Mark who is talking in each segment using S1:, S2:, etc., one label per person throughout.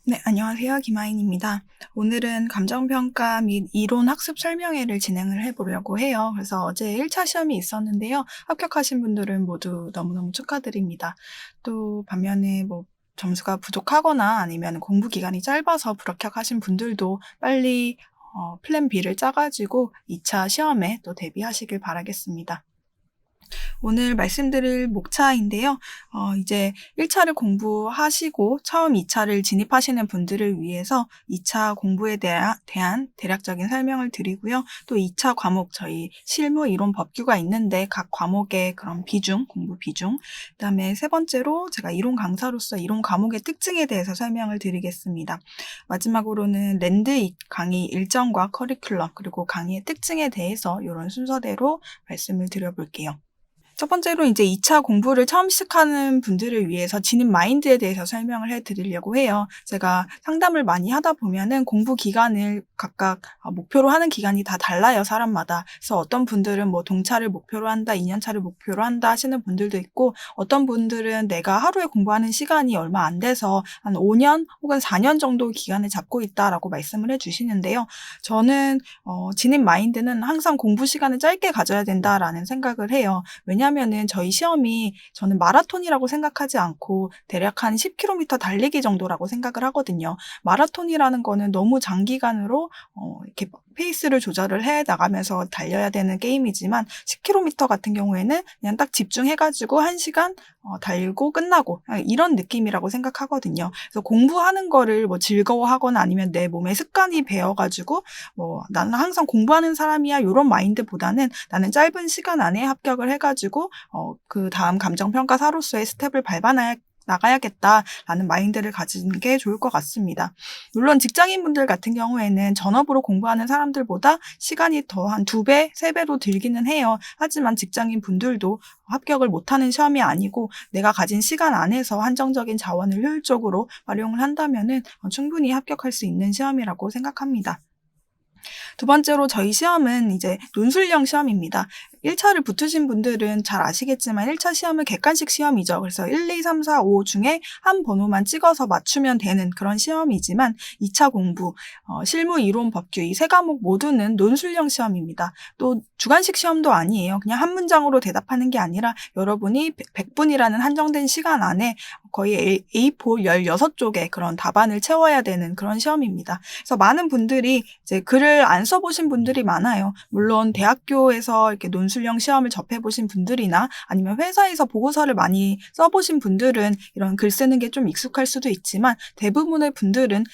S1: 네, 안녕하세요. 김아인입니다. 오늘은 감정평가 및 이론 학습 설명회를 진행을 해보려고 해요. 그래서 어제 1차 시험이 있었는데요. 합격하신 분들은 모두 너무너무 축하드립니다. 또 반면에 점수가 부족하거나 아니면 공부 기간이 짧아서 불합격하신 분들도 빨리 플랜 B를 짜가지고 2차 시험에 또 대비하시길 바라겠습니다. 오늘 말씀드릴 목차인데요. 이제 1차를 공부하시고 처음 2차를 진입하시는 분들을 위해서 2차 공부에 대한 대략적인 설명을 드리고요. 또 2차 과목 저희 실무 이론 법규가 있는데 각 과목의 그런 비중, 공부 비중, 그다음에 세 번째로 제가 이론 강사로서 이론 과목의 특징에 대해서 설명을 드리겠습니다. 마지막으로는 랜드 강의 일정과 커리큘럼 그리고 강의의 특징에 대해서 이런 순서대로 말씀을 드려볼게요. 첫 번째로 이제 2차 공부를 처음 시작하는 분들을 위해서 진입 마인드에 대해서 설명을 해드리려고 해요. 제가 상담을 많이 하다 보면은 공부 기간을 각각 목표로 하는 기간이 다 달라요, 사람마다. 그래서 어떤 분들은 동차를 목표로 한다, 2년차를 목표로 한다 하시는 분들도 있고, 어떤 분들은 내가 하루에 공부하는 시간이 얼마 안 돼서 한 5년 혹은 4년 정도 기간을 잡고 있다라고 말씀을 해주시는데요. 저는 진입 마인드는 항상 공부 시간을 짧게 가져야 된다라는 생각을 해요. 왜냐면은 저희 시험이 저는 마라톤이라고 생각하지 않고 대략 한 10km 달리기 정도라고 생각을 하거든요. 마라톤이라는 거는 너무 장기간으로 이렇게 페이스를 조절을 해 나가면서 달려야 되는 게임이지만 10km 같은 경우에는 그냥 딱 집중해가지고 1시간 달리고 끝나고 이런 느낌이라고 생각하거든요. 그래서 공부하는 거를 즐거워하거나 아니면 내 몸에 습관이 배어가지고 나는 항상 공부하는 사람이야 이런 마인드보다는 나는 짧은 시간 안에 합격을 해가지고 그 다음 감정평가사로서의 스텝을 나가야겠다라는 마인드를 가지는 게 좋을 것 같습니다. 물론 직장인분들 같은 경우에는 전업으로 공부하는 사람들보다 시간이 더 한 2배, 3배로 들기는 해요. 하지만 직장인분들도 합격을 못하는 시험이 아니고 내가 가진 시간 안에서 한정적인 자원을 효율적으로 활용을 한다면은 충분히 합격할 수 있는 시험이라고 생각합니다. 두 번째로 저희 시험은 이제 논술형 시험입니다. 1차를 붙으신 분들은 잘 아시겠지만 1차 시험은 객관식 시험이죠. 그래서 1, 2, 3, 4, 5 중에 한 번호만 찍어서 맞추면 되는 그런 시험이지만 2차 공부, 실무, 이론, 법규 이 세 과목 모두는 논술형 시험입니다. 또 주관식 시험도 아니에요. 그냥 한 문장으로 대답하는 게 아니라 여러분이 100분이라는 한정된 시간 안에 거의 A4 16쪽의 그런 답안을 채워야 되는 그런 시험입니다. 그래서 많은 분들이 이제 글을 안 써보신 분들이 많아요. 물론 대학교에서 이렇게 논술형 시험을 접해보신 분들이나 아니면 회사에서 보고서를 많이 써보신 분들은 이런 글 쓰는 게 좀 익숙할 수도 있지만 대부분의 분들은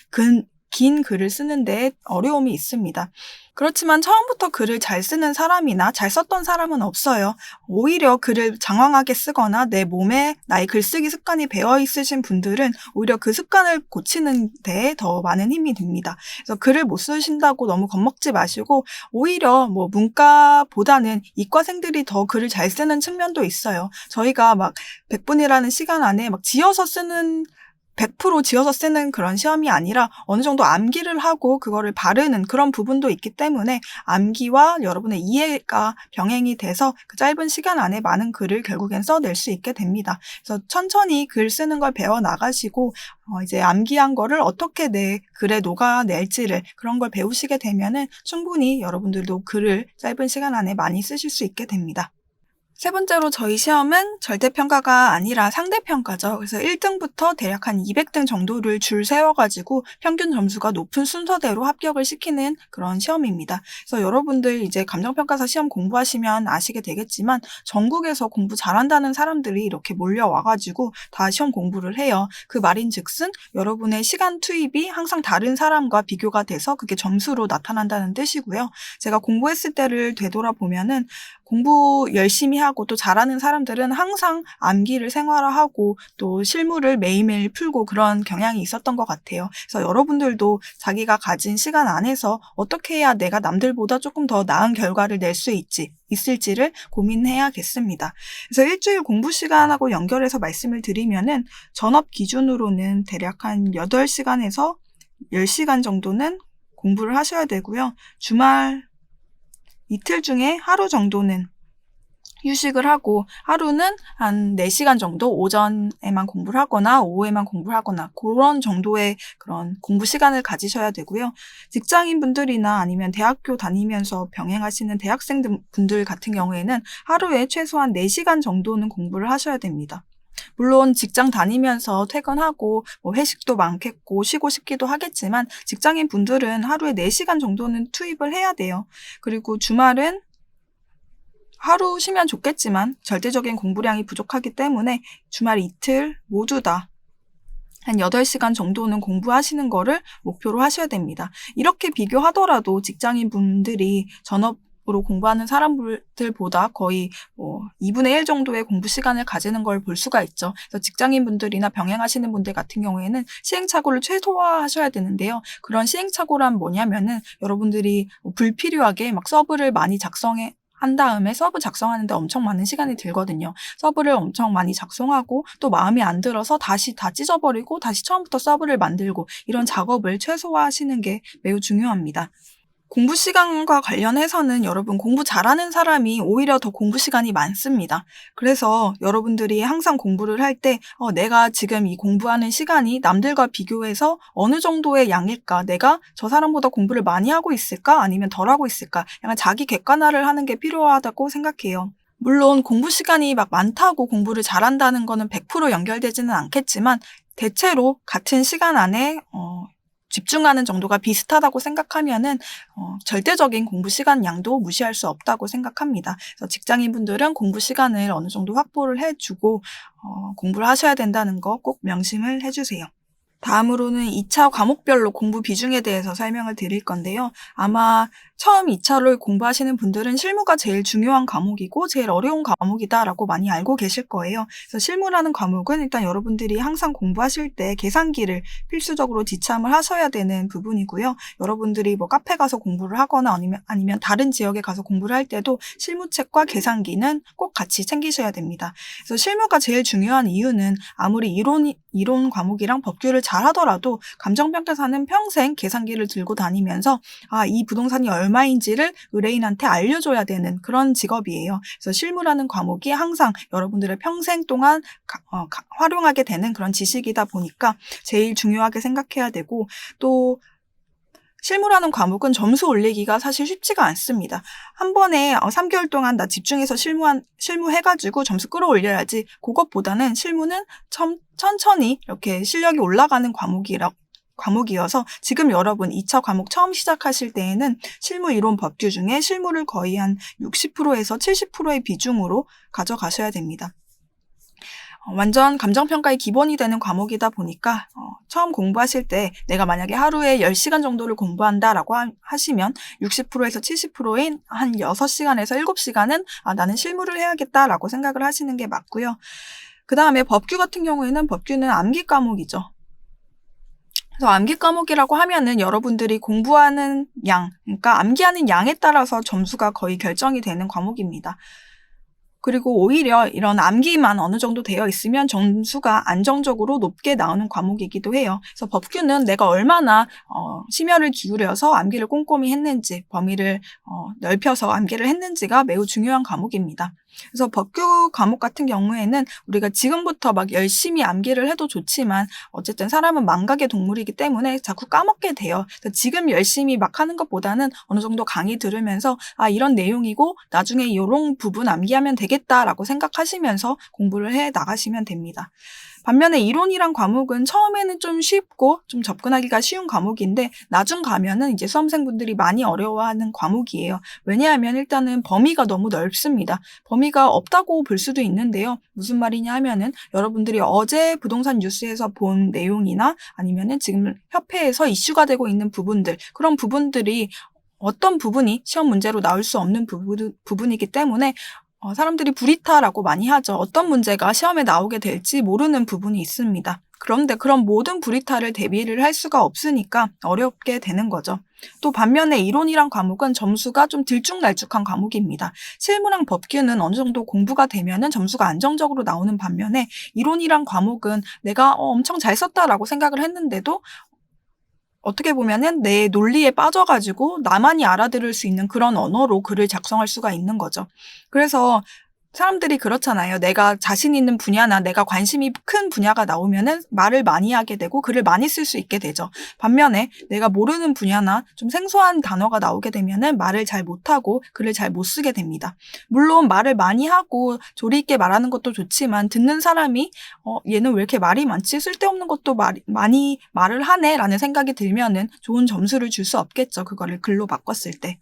S1: 긴 글을 쓰는데 어려움이 있습니다. 그렇지만 처음부터 글을 잘 쓰는 사람이나 잘 썼던 사람은 없어요. 오히려 글을 장황하게 쓰거나 내 몸에 나의 글쓰기 습관이 배어 있으신 분들은 오히려 그 습관을 고치는 데에 더 많은 힘이 듭니다. 그래서 글을 못 쓰신다고 너무 겁먹지 마시고 오히려 문과보다는 이과생들이 더 글을 잘 쓰는 측면도 있어요. 저희가 100분이라는 시간 안에 지어서 쓰는 100% 지어서 쓰는 그런 시험이 아니라 어느 정도 암기를 하고 그거를 바르는 그런 부분도 있기 때문에 암기와 여러분의 이해가 병행이 돼서 그 짧은 시간 안에 많은 글을 결국엔 써낼 수 있게 됩니다. 그래서 천천히 글 쓰는 걸 배워 나가시고 이제 암기한 거를 어떻게 내 글에 녹아낼지를 그런 걸 배우시게 되면은 충분히 여러분들도 글을 짧은 시간 안에 많이 쓰실 수 있게 됩니다. 세 번째로 저희 시험은 절대평가가 아니라 상대평가죠. 그래서 1등부터 대략 한 200등 정도를 줄 세워가지고 평균 점수가 높은 순서대로 합격을 시키는 그런 시험입니다. 그래서 여러분들 이제 감정평가사 시험 공부하시면 아시게 되겠지만 전국에서 공부 잘한다는 사람들이 이렇게 몰려와가지고 다 시험 공부를 해요. 그 말인즉슨 여러분의 시간 투입이 항상 다른 사람과 비교가 돼서 그게 점수로 나타난다는 뜻이고요. 제가 공부했을 때를 되돌아보면은 공부 열심히 하고 또 잘하는 사람들은 항상 암기를 생활화하고 또 실무를 매일매일 풀고 그런 경향이 있었던 것 같아요. 그래서 여러분들도 자기가 가진 시간 안에서 어떻게 해야 내가 남들보다 조금 더 나은 결과를 낼 수 있을지를 고민해야겠습니다. 그래서 일주일 공부 시간하고 연결해서 말씀을 드리면은 전업 기준으로는 대략 한 8시간에서 10시간 정도는 공부를 하셔야 되고요. 주말 이틀 중에 하루 정도는 휴식을 하고 하루는 한 4시간 정도 오전에만 공부를 하거나 오후에만 공부를 하거나 그런 정도의 그런 공부 시간을 가지셔야 되고요. 직장인분들이나 아니면 대학교 다니면서 병행하시는 대학생분들 같은 경우에는 하루에 최소한 4시간 정도는 공부를 하셔야 됩니다. 물론 직장 다니면서 퇴근하고 뭐 회식도 많겠고 쉬고 싶기도 하겠지만 직장인 분들은 하루에 4시간 정도는 투입을 해야 돼요. 그리고 주말은 하루 쉬면 좋겠지만 절대적인 공부량이 부족하기 때문에 주말 이틀 모두 다 한 8시간 정도는 공부하시는 거를 목표로 하셔야 됩니다. 이렇게 비교하더라도 직장인 분들이 전업으로 공부하는 사람들보다 거의 2분의 1 정도의 공부 시간을 가지는 걸 볼 수가 있죠. 그래서 직장인 분들이나 병행하시는 분들 같은 경우에는 시행착오를 최소화하셔야 되는데요. 그런 시행착오란 뭐냐면은 여러분들이 불필요하게 막 서브를 많이 한 다음에 서브 작성하는데 엄청 많은 시간이 들거든요. 서브를 엄청 많이 작성하고 또 마음에 안 들어서 다시 다 찢어버리고 다시 처음부터 서브를 만들고 이런 작업을 최소화하시는 게 매우 중요합니다. 공부 시간과 관련해서는 여러분 공부 잘하는 사람이 오히려 더 공부 시간이 많습니다. 그래서 여러분들이 항상 공부를 할 때 내가 지금 이 공부하는 시간이 남들과 비교해서 어느 정도의 양일까? 내가 저 사람보다 공부를 많이 하고 있을까? 아니면 덜 하고 있을까? 약간 자기 객관화를 하는 게 필요하다고 생각해요. 물론 공부 시간이 막 많다고 공부를 잘한다는 거는 100% 연결되지는 않겠지만 대체로 같은 시간 안에 집중하는 정도가 비슷하다고 생각하면은 절대적인 공부 시간 양도 무시할 수 없다고 생각합니다. 그래서 직장인분들은 공부 시간을 어느 정도 확보를 해주고 공부를 하셔야 된다는 거 꼭 명심을 해주세요. 다음으로는 2차 과목별로 공부 비중에 대해서 설명을 드릴 건데요. 아마 처음 2차를 공부하시는 분들은 실무가 제일 중요한 과목이고 제일 어려운 과목이다라고 많이 알고 계실 거예요. 그래서 실무라는 과목은 일단 여러분들이 항상 공부하실 때 계산기를 필수적으로 지참을 하셔야 되는 부분이고요. 여러분들이 뭐 카페 가서 공부를 하거나 아니면 다른 지역에 가서 공부를 할 때도 실무책과 계산기는 꼭 같이 챙기셔야 됩니다. 그래서 실무가 제일 중요한 이유는 아무리 이론 과목이랑 법규를 잘 하더라도 감정평가사는 평생 계산기를 들고 다니면서 이 부동산이 얼마인지를 의뢰인한테 알려줘야 되는 그런 직업이에요. 그래서 실무라는 과목이 항상 여러분들의 평생 동안 활용하게 되는 그런 지식이다 보니까 제일 중요하게 생각해야 되고 또 실무라는 과목은 점수 올리기가 사실 쉽지가 않습니다. 한 번에 3개월 동안 나 집중해서 실무해가지고 점수 끌어올려야지 그것보다는 실무는 천천히 이렇게 실력이 올라가는 과목이어서 지금 여러분 2차 과목 처음 시작하실 때에는 실무 이론 법규 중에 실무를 거의 한 60%에서 70%의 비중으로 가져가셔야 됩니다. 완전 감정평가의 기본이 되는 과목이다 보니까 처음 공부하실 때 내가 만약에 하루에 10시간 정도를 공부한다라고 하시면 60%에서 70%인 한 6시간에서 7시간은 나는 실무를 해야겠다라고 생각을 하시는 게 맞고요. 그 다음에 법규 같은 경우에는 법규는 암기 과목이죠. 그래서 암기 과목이라고 하면은 여러분들이 공부하는 양, 그러니까 암기하는 양에 따라서 점수가 거의 결정이 되는 과목입니다. 그리고 오히려 이런 암기만 어느 정도 되어 있으면 점수가 안정적으로 높게 나오는 과목이기도 해요. 그래서 법규는 내가 얼마나 심혈을 기울여서 암기를 꼼꼼히 했는지, 범위를 넓혀서 암기를 했는지가 매우 중요한 과목입니다. 그래서 법규 과목 같은 경우에는 우리가 지금부터 막 열심히 암기를 해도 좋지만 어쨌든 사람은 망각의 동물이기 때문에 자꾸 까먹게 돼요. 그래서 지금 열심히 막 하는 것보다는 어느 정도 강의 들으면서 이런 내용이고 나중에 이런 부분 암기하면 되겠다라고 생각하시면서 공부를 해 나가시면 됩니다. 반면에 이론이란 과목은 처음에는 좀 쉽고 좀 접근하기가 쉬운 과목인데 나중 가면은 이제 수험생분들이 많이 어려워하는 과목이에요. 왜냐하면 일단은 범위가 너무 넓습니다. 범위가 없다고 볼 수도 있는데요. 무슨 말이냐 하면은 여러분들이 어제 부동산 뉴스에서 본 내용이나 아니면은 지금 협회에서 이슈가 되고 있는 부분들, 그런 부분들이 어떤 부분이 시험 문제로 나올 수 없는 부분이기 때문에 사람들이 불이타라고 많이 하죠. 어떤 문제가 시험에 나오게 될지 모르는 부분이 있습니다. 그런데 그런 모든 불이타를 대비를 할 수가 없으니까 어렵게 되는 거죠. 또 반면에 이론이란 과목은 점수가 좀 들쭉날쭉한 과목입니다. 실무랑 법규는 어느 정도 공부가 되면은 점수가 안정적으로 나오는 반면에 이론이란 과목은 내가 엄청 잘 썼다라고 생각을 했는데도 어떻게 보면은 내 논리에 빠져가지고 나만이 알아들을 수 있는 그런 언어로 글을 작성할 수가 있는 거죠. 그래서 사람들이 그렇잖아요. 내가 자신 있는 분야나 내가 관심이 큰 분야가 나오면은 말을 많이 하게 되고 글을 많이 쓸 수 있게 되죠. 반면에 내가 모르는 분야나 좀 생소한 단어가 나오게 되면은 말을 잘 못하고 글을 잘 못 쓰게 됩니다. 물론 말을 많이 하고 조리 있게 말하는 것도 좋지만 듣는 사람이 얘는 왜 이렇게 말이 많지? 쓸데없는 것도 많이 말을 하네? 라는 생각이 들면은 좋은 점수를 줄 수 없겠죠. 그거를 글로 바꿨을 때.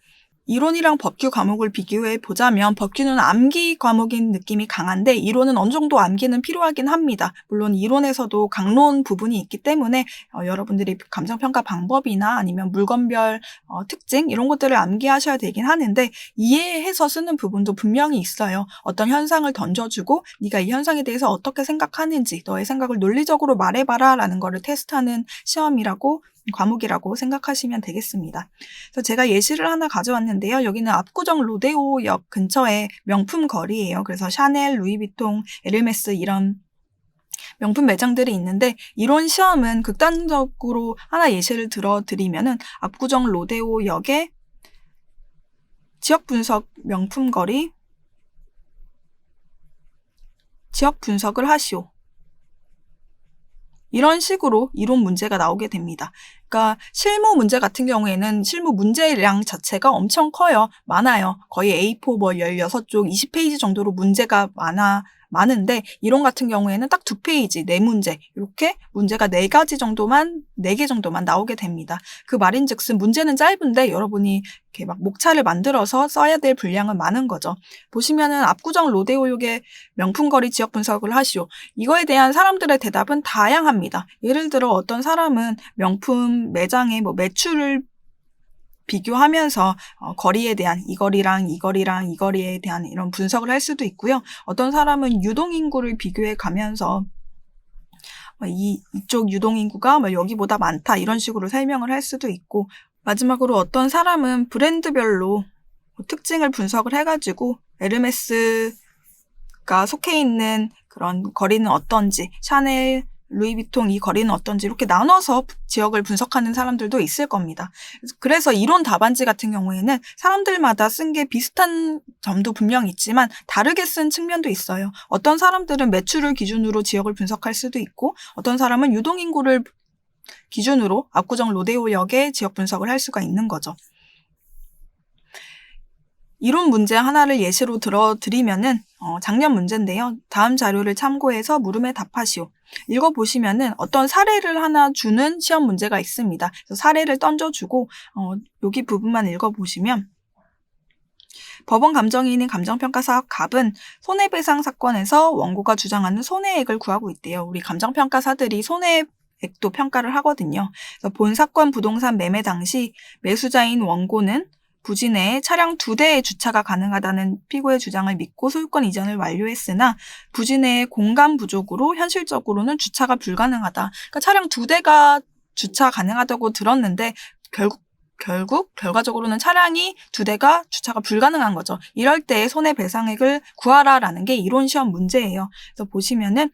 S1: 이론이랑 법규 과목을 비교해 보자면 법규는 암기 과목인 느낌이 강한데 이론은 어느 정도 암기는 필요하긴 합니다. 물론 이론에서도 강론 부분이 있기 때문에 여러분들이 감정평가 방법이나 아니면 물건별 특징 이런 것들을 암기하셔야 되긴 하는데 이해해서 쓰는 부분도 분명히 있어요. 어떤 현상을 던져주고 네가 이 현상에 대해서 어떻게 생각하는지 너의 생각을 논리적으로 말해봐라 라는 거를 테스트하는 시험이라고 과목이라고 생각하시면 되겠습니다. 그래서 제가 예시를 하나 가져왔는데요. 여기는 압구정 로데오역 근처에 명품 거리예요. 그래서 샤넬, 루이비통, 에르메스 이런 명품 매장들이 있는데 이런 시험은 극단적으로 하나 예시를 들어드리면은 압구정 로데오역의 지역 분석 명품 거리 지역 분석을 하시오. 이런 식으로 이론 문제가 나오게 됩니다. 그러니까 실무 문제 같은 경우에는 실무 문제량 자체가 엄청 커요. 많아요. 거의 A4 16쪽 20페이지 정도로 문제가 많은데 이론 같은 경우에는 딱 2페이지 4문제 이렇게 문제가 4개 정도만 나오게 됩니다. 그 말인즉슨 문제는 짧은데 여러분이 이렇게 막 목차를 만들어서 써야 될 분량은 많은 거죠. 보시면은 압구정 로데오역의 명품거리 지역 분석을 하시오. 이거에 대한 사람들의 대답은 다양합니다. 예를 들어 어떤 사람은 명품 매장의 매출을 비교하면서 거리에 대한 이 거리랑 이 거리랑 이 거리에 대한 이런 분석을 할 수도 있고요. 어떤 사람은 유동인구를 비교해 가면서 이쪽 유동인구가 여기보다 많다 이런 식으로 설명을 할 수도 있고 마지막으로 어떤 사람은 브랜드별로 특징을 분석을 해가지고 에르메스가 속해 있는 그런 거리는 어떤지 샤넬, 루이비통 이 거리는 어떤지 이렇게 나눠서 지역을 분석하는 사람들도 있을 겁니다. 그래서 이론 답안지 같은 경우에는 사람들마다 쓴 게 비슷한 점도 분명 있지만 다르게 쓴 측면도 있어요. 어떤 사람들은 매출을 기준으로 지역을 분석할 수도 있고 어떤 사람은 유동인구를 기준으로 압구정 로데오역의 지역 분석을 할 수가 있는 거죠. 이론 문제 하나를 예시로 들어드리면은 작년 문제인데요. 다음 자료를 참고해서 물음에 답하시오. 읽어보시면은 어떤 사례를 하나 주는 시험 문제가 있습니다. 그래서 사례를 던져주고 여기 부분만 읽어보시면 법원 감정이인인 감정평가 사업 갑은 손해배상 사건에서 원고가 주장하는 손해액을 구하고 있대요. 우리 감정평가사들이 손해액도 평가를 하거든요. 그래서 본 사건 부동산 매매 당시 매수자인 원고는 부지 내에 차량 2대의 주차가 가능하다는 피고의 주장을 믿고 소유권 이전을 완료했으나 부지 내의 공간 부족으로 현실적으로는 주차가 불가능하다. 그러니까 차량 2대가 주차 가능하다고 들었는데 결과적으로는 차량이 2대가 주차가 불가능한 거죠. 이럴 때 손해배상액을 구하라라는 게 이론 시험 문제예요. 그래서 보시면은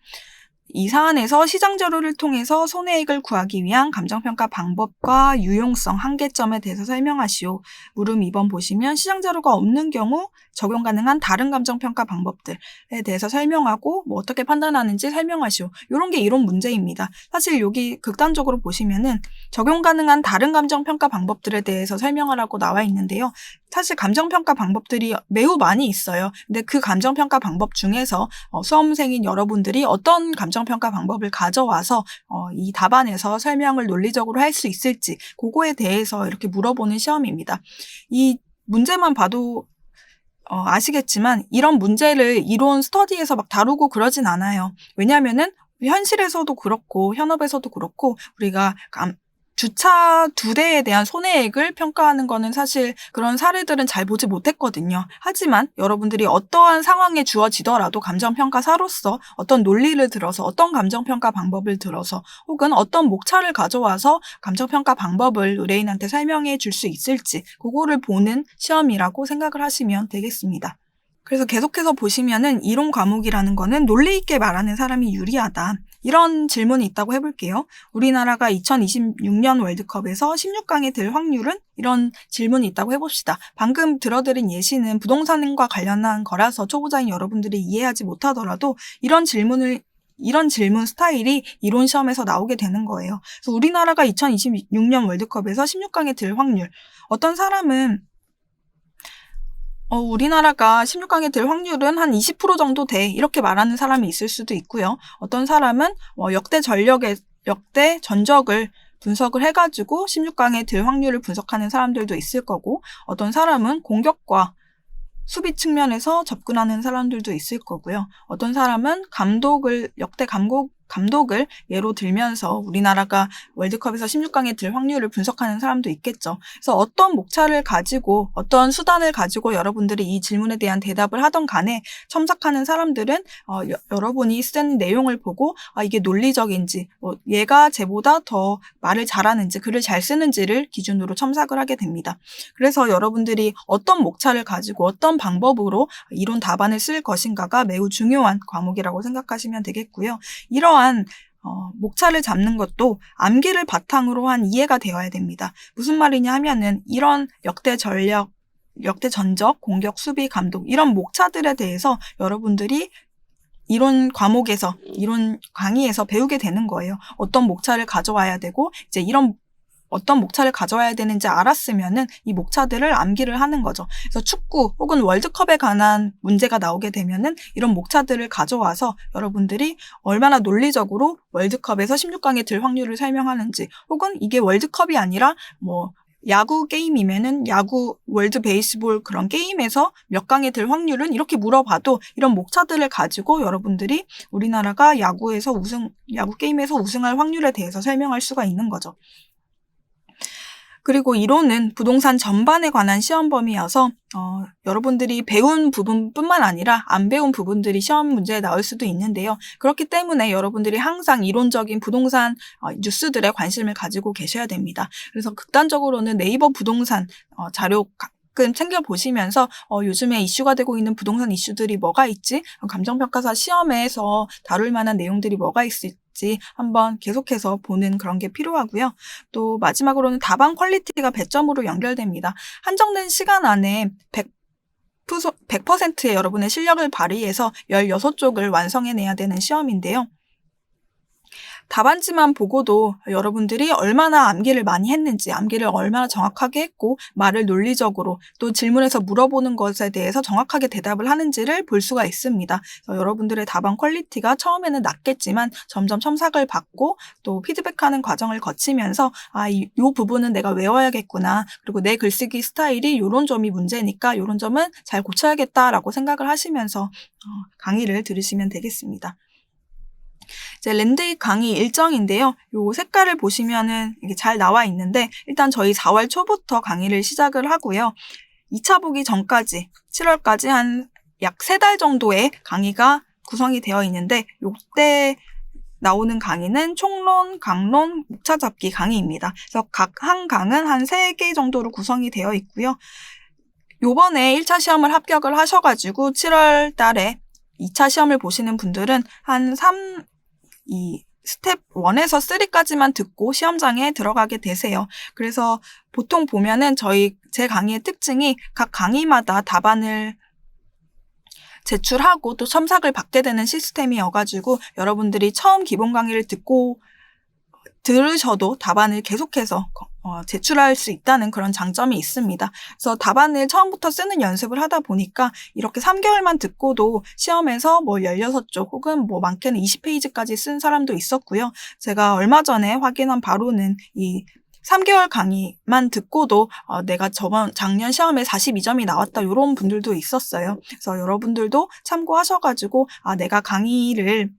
S1: 이 사안에서 시장 자료를 통해서 손해액을 구하기 위한 감정평가 방법과 유용성, 한계점에 대해서 설명하시오. 물음 2번 보시면 시장 자료가 없는 경우 적용 가능한 다른 감정평가 방법들에 대해서 설명하고 어떻게 판단하는지 설명하시오. 이런 게 이론 문제입니다. 사실 여기 극단적으로 보시면은 적용 가능한 다른 감정평가 방법들에 대해서 설명하라고 나와 있는데요. 사실 감정평가 방법들이 매우 많이 있어요. 근데 그 감정평가 방법 중에서 수험생인 여러분들이 어떤 감정평가 방법을 가져와서 이 답안에서 설명을 논리적으로 할 수 있을지 그거에 대해서 이렇게 물어보는 시험입니다. 이 문제만 봐도 아시겠지만 이런 문제를 이론 스터디에서 막 다루고 그러진 않아요. 왜냐하면은 현실에서도 그렇고 현업에서도 그렇고 우리가 주차 2대에 대한 손해액을 평가하는 거는 사실 그런 사례들은 잘 보지 못했거든요. 하지만 여러분들이 어떠한 상황에 주어지더라도 감정평가사로서 어떤 논리를 들어서 어떤 감정평가 방법을 들어서 혹은 어떤 목차를 가져와서 감정평가 방법을 의뢰인한테 설명해 줄 수 있을지 그거를 보는 시험이라고 생각을 하시면 되겠습니다. 그래서 계속해서 보시면은 이론 과목이라는 거는 논리 있게 말하는 사람이 유리하다. 이런 질문이 있다고 해볼게요. 우리나라가 2026년 월드컵에서 16강에 들 확률은? 이런 질문이 있다고 해봅시다. 방금 들어드린 예시는 부동산과 관련한 거라서 초보자인 여러분들이 이해하지 못하더라도 이런 질문 스타일이 이론 시험에서 나오게 되는 거예요. 그래서 우리나라가 2026년 월드컵에서 16강에 들 확률. 어떤 사람은 우리나라가 16강에 들 확률은 한 20% 정도 돼. 이렇게 말하는 사람이 있을 수도 있고요. 어떤 사람은 역대 전적을 분석을 해가지고 16강에 들 확률을 분석하는 사람들도 있을 거고, 어떤 사람은 공격과 수비 측면에서 접근하는 사람들도 있을 거고요. 어떤 사람은 역대 감독을 예로 들면서 우리나라가 월드컵에서 16강에 들 확률을 분석하는 사람도 있겠죠. 그래서 어떤 목차를 가지고, 어떤 수단을 가지고 여러분들이 이 질문에 대한 대답을 하던 간에 첨삭하는 사람들은 여러분이 쓴 내용을 보고 이게 논리적인지, 얘가 쟤보다 더 말을 잘하는지, 글을 잘 쓰는지를 기준으로 첨삭을 하게 됩니다. 그래서 여러분들이 어떤 목차를 가지고 어떤 방법으로 이론 답안을 쓸 것인가가 매우 중요한 과목이라고 생각하시면 되겠고요. 이러한 목차를 잡는 것도 암기를 바탕으로 한 이해가 되어야 됩니다. 무슨 말이냐 하면은 이런 역대 전적, 공격, 수비, 감독 이런 목차들에 대해서 여러분들이 이론 강의에서 배우게 되는 거예요. 어떤 목차를 가져와야 되고 이제 어떤 목차를 가져와야 되는지 알았으면은 이 목차들을 암기를 하는 거죠. 그래서 축구 혹은 월드컵에 관한 문제가 나오게 되면은 이런 목차들을 가져와서 여러분들이 얼마나 논리적으로 월드컵에서 16강에 들 확률을 설명하는지, 혹은 이게 월드컵이 아니라 야구 게임이면은 야구 월드 베이스볼 그런 게임에서 몇 강에 들 확률은? 이렇게 물어봐도 이런 목차들을 가지고 여러분들이 우리나라가 야구 게임에서 우승할 확률에 대해서 설명할 수가 있는 거죠. 그리고 이론은 부동산 전반에 관한 시험 범위여서 여러분들이 배운 부분뿐만 아니라 안 배운 부분들이 시험 문제에 나올 수도 있는데요. 그렇기 때문에 여러분들이 항상 이론적인 부동산 뉴스들에 관심을 가지고 계셔야 됩니다. 그래서 극단적으로는 네이버 부동산 자료 가끔 챙겨보시면서 요즘에 이슈가 되고 있는 부동산 이슈들이 뭐가 있지? 감정평가사 시험에서 다룰 만한 내용들이 뭐가 있을지 한번 계속해서 보는 그런 게 필요하고요. 또 마지막으로는 답안 퀄리티가 배점으로 연결됩니다. 한정된 시간 안에 100%의 여러분의 실력을 발휘해서 16쪽을 완성해내야 되는 시험인데요. 답안지만 보고도 여러분들이 얼마나 암기를 많이 했는지, 암기를 얼마나 정확하게 했고 말을 논리적으로 또 질문에서 물어보는 것에 대해서 정확하게 대답을 하는지를 볼 수가 있습니다. 그래서 여러분들의 답안 퀄리티가 처음에는 낮겠지만 점점 첨삭을 받고 또 피드백하는 과정을 거치면서 이 부분은 내가 외워야겠구나, 그리고 내 글쓰기 스타일이 이런 점이 문제니까 이런 점은 잘 고쳐야겠다라고 생각을 하시면서 강의를 들으시면 되겠습니다. 이제 랜드익 강의 일정인데요. 요 색깔을 보시면은 이게 잘 나와 있는데, 일단 저희 4월 초부터 강의를 시작을 하고요. 2차 보기 전까지 7월까지 한 약 3달 정도의 강의가 구성이 되어 있는데, 요때 나오는 강의는 총론, 강론, 목차 잡기 강의입니다. 그래서 각 한 강은 한 3개 정도로 구성이 되어 있고요. 요번에 1차 시험을 합격을 하셔가지고 7월 달에 2차 시험을 보시는 분들은 한 스텝 1에서 3까지만 듣고 시험장에 들어가게 되세요. 그래서 보통 보면은 제 강의의 특징이 각 강의마다 답안을 제출하고 또 첨삭을 받게 되는 시스템이어가지고 여러분들이 처음 기본 강의를 들으셔도 답안을 계속해서 제출할 수 있다는 그런 장점이 있습니다. 그래서 답안을 처음부터 쓰는 연습을 하다 보니까 이렇게 3개월만 듣고도 시험에서 16쪽 혹은 많게는 20페이지까지 쓴 사람도 있었고요. 제가 얼마 전에 확인한 바로는 이 3개월 강의만 듣고도 내가 작년 시험에 42점이 나왔다, 이런 분들도 있었어요. 그래서 여러분들도 참고하셔가지고 내가 강의를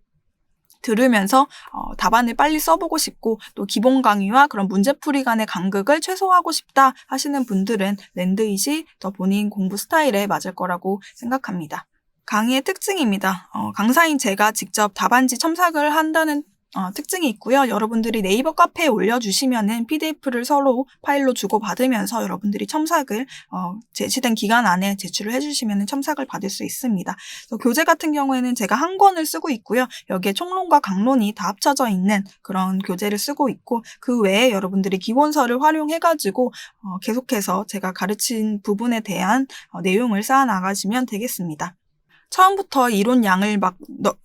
S1: 들으면서 답안을 빨리 써보고 싶고 또 기본 강의와 그런 문제풀이 간의 간극을 최소화하고 싶다 하시는 분들은 랜드잇이 더 본인 공부 스타일에 맞을 거라고 생각합니다. 강의의 특징입니다. 강사인 제가 직접 답안지 첨삭을 한다는 특징이 있고요. 여러분들이 네이버 카페에 올려주시면은 PDF를 서로 파일로 주고받으면서 여러분들이 첨삭을 제시된 기간 안에 제출을 해주시면 첨삭을 받을 수 있습니다. 그래서 교재 같은 경우에는 제가 한 권을 쓰고 있고요. 여기에 총론과 강론이 다 합쳐져 있는 그런 교재를 쓰고 있고, 그 외에 여러분들이 기본서를 활용해가지고 계속해서 제가 가르친 부분에 대한 내용을 쌓아 나가시면 되겠습니다. 처음부터 이론 양을 막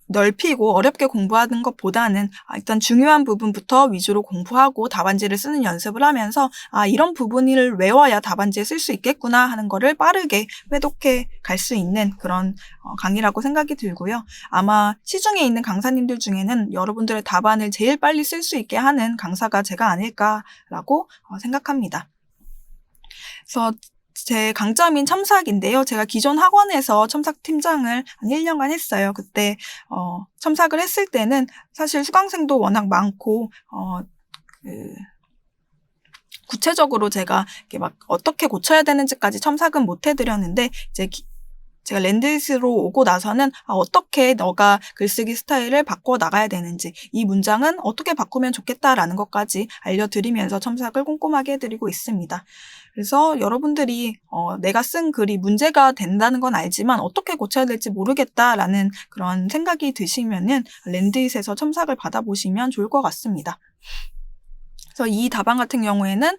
S1: 넓히고 어렵게 공부하는 것보다는 일단 중요한 부분부터 위주로 공부하고 답안지를 쓰는 연습을 하면서 이런 부분을 외워야 답안지에 쓸 수 있겠구나 하는 거를 빠르게 회독해 갈 수 있는 그런 강의라고 생각이 들고요. 아마 시중에 있는 강사님들 중에는 여러분들의 답안을 제일 빨리 쓸 수 있게 하는 강사가 제가 아닐까라고 생각합니다. 그래서 제 강점인 첨삭인데요. 제가 기존 학원에서 첨삭 팀장을 한 1년간 했어요. 그때 첨삭을 했을 때는 사실 수강생도 워낙 많고 구체적으로 제가 이렇게 막 어떻게 고쳐야 되는지까지 첨삭은 못 해드렸는데, 이제 제가 랜드잇으로 오고 나서는 어떻게 너가 글쓰기 스타일을 바꿔 나가야 되는지, 이 문장은 어떻게 바꾸면 좋겠다라는 것까지 알려드리면서 첨삭을 꼼꼼하게 해드리고 있습니다. 그래서 여러분들이 내가 쓴 글이 문제가 된다는 건 알지만 어떻게 고쳐야 될지 모르겠다라는 그런 생각이 드시면은 랜드잇에서 첨삭을 받아보시면 좋을 것 같습니다. 그래서 이 답안 같은 경우에는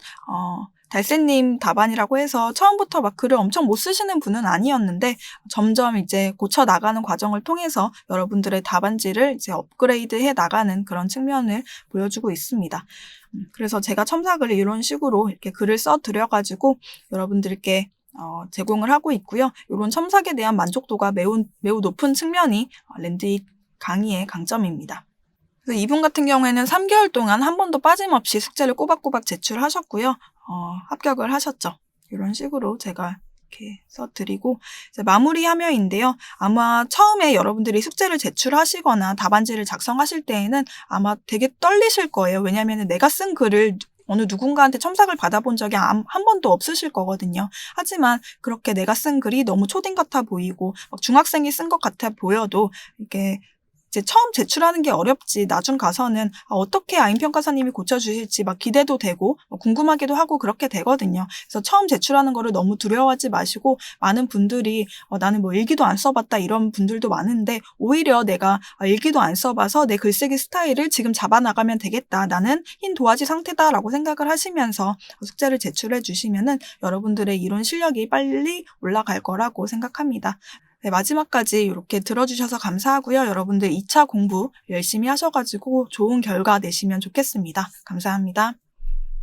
S1: 달새님 답안이라고 해서 처음부터 막 글을 엄청 못 쓰시는 분은 아니었는데, 점점 이제 고쳐 나가는 과정을 통해서 여러분들의 답안지를 이제 업그레이드 해 나가는 그런 측면을 보여주고 있습니다. 그래서 제가 첨삭을 이런 식으로 이렇게 글을 써 드려가지고 여러분들께 제공을 하고 있고요. 이런 첨삭에 대한 만족도가 매우 높은 측면이 랜드잇 강의의 강점입니다. 그래서 이분 같은 경우에는 3개월 동안 한 번도 빠짐없이 숙제를 꼬박꼬박 제출하셨고요. 합격을 하셨죠. 이런 식으로 제가 이렇게 써드리고 이제 마무리 화면인데요. 아마 처음에 여러분들이 숙제를 제출하시거나 답안지를 작성하실 때에는 아마 되게 떨리실 거예요. 왜냐하면 내가 쓴 글을 어느 누군가한테 첨삭을 받아본 적이 한 번도 없으실 거거든요. 하지만 그렇게 내가 쓴 글이 너무 초딩 같아 보이고 막 중학생이 쓴 것 같아 보여도 이렇게 이제 처음 제출하는 게 어렵지, 나중 가서는 어떻게 아임평가사님이 고쳐주실지 막 기대도 되고 궁금하기도 하고 그렇게 되거든요. 그래서 처음 제출하는 거를 너무 두려워하지 마시고, 많은 분들이 나는 뭐 일기도 안 써봤다 이런 분들도 많은데, 오히려 내가 일기도 안 써봐서 내 글쓰기 스타일을 지금 잡아나가면 되겠다, 나는 흰 도화지 상태다라고 생각을 하시면서 숙제를 제출해 주시면은 여러분들의 이론 실력이 빨리 올라갈 거라고 생각합니다. 네, 마지막까지 이렇게 들어주셔서 감사하고요. 여러분들 2차 공부 열심히 하셔가지고 좋은 결과 내시면 좋겠습니다. 감사합니다.